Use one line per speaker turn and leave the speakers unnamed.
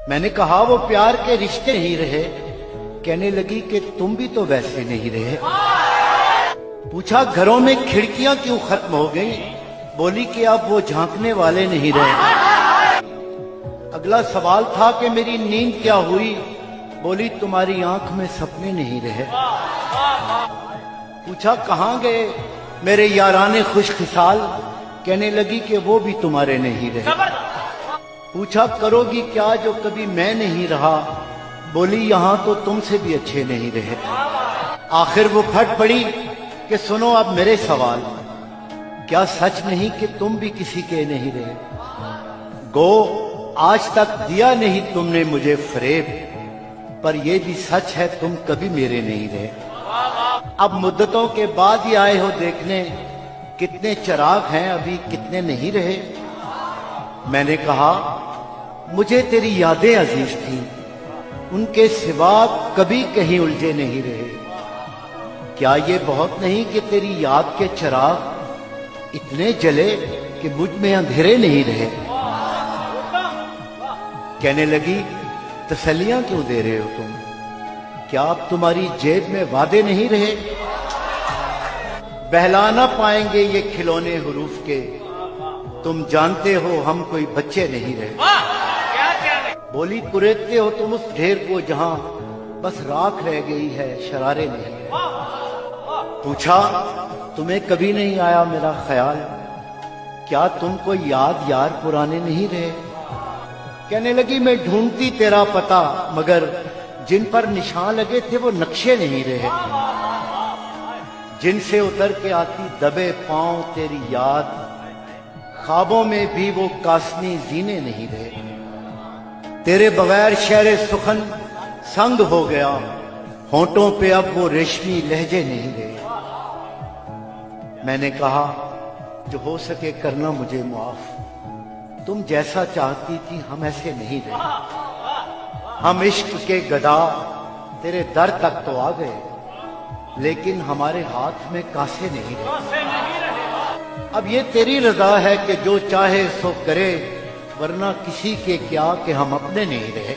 मैंने कहा वो प्यार के रिश्ते नहीं रहे। कहने लगी कि तुम भी तो वैसे नहीं रहे। पूछा घरों में खिड़कियां क्यों खत्म हो गई? बोली कि अब वो झांकने वाले नहीं रहे। अगला सवाल था कि मेरी नींद क्या हुई? बोली तुम्हारी आंख में सपने नहीं रहे। पूछा कहां गए मेरे याराने खुशखिसाल? कहने लगी कि वो भी तुम्हारे नहीं रहे। पूछा करोगी क्या जो कभी मैं नहीं रहा? बोली यहां तो तुमसे भी अच्छे नहीं रहे। आखिर वो फट पड़ी कि सुनो अब मेरे सवाल, क्या सच नहीं कि तुम भी किसी के नहीं रहे? गो आज तक दिया नहीं तुमने मुझे फरेब, पर यह भी सच है तुम कभी मेरे नहीं रहे। अब मुद्दतों के बाद ही आए हो देखने, कितने चिराग हैं अभी कितने नहीं रहे। मैंने कहा मुझे तेरी यादें अजीज थी, उनके सिवा कभी कहीं उलझे नहीं रहे। क्या ये बहुत नहीं कि तेरी याद के चिराग इतने जले कि मुझ में अंधेरे नहीं रहे? कहने लगी तसल्लियां क्यों दे रहे हो तुम? क्या अब तुम्हारी जेब में वादे नहीं रहे? बहला ना पाएंगे ये खिलौने हुरूफ के, तुम जानते हो हम कोई बच्चे नहीं रहे। बोली कुरेदते हो तुम उस ढेर को जहां बस राख रह गई है, शरारे नहीं। पूछा तुम्हें कभी नहीं आया मेरा ख्याल? क्या तुमको याद यार पुराने नहीं रहे? कहने लगी मैं ढूंढती तेरा पता, मगर जिन पर निशान लगे थे वो नक्शे नहीं रहे। जिनसे उतर के आती दबे पांव तेरी याद, ख्वाबों में भी वो कासनी जीने नहीं रहे। तेरे बगैर शहर सुखन संग हो गया, होंठों पे अब वो रेशमी लहजे नहीं रहे। मैंने कहा जो हो सके करना मुझे माफ, तुम जैसा चाहती थी हम ऐसे नहीं रहे। हम इश्क के गदा तेरे दर तक तो आ गए, लेकिन हमारे हाथ में कासे नहीं रहे। अब ये तेरी रजा है कि जो चाहे सो करे, वरना किसी के क्या कि हम अपने नहीं रहे।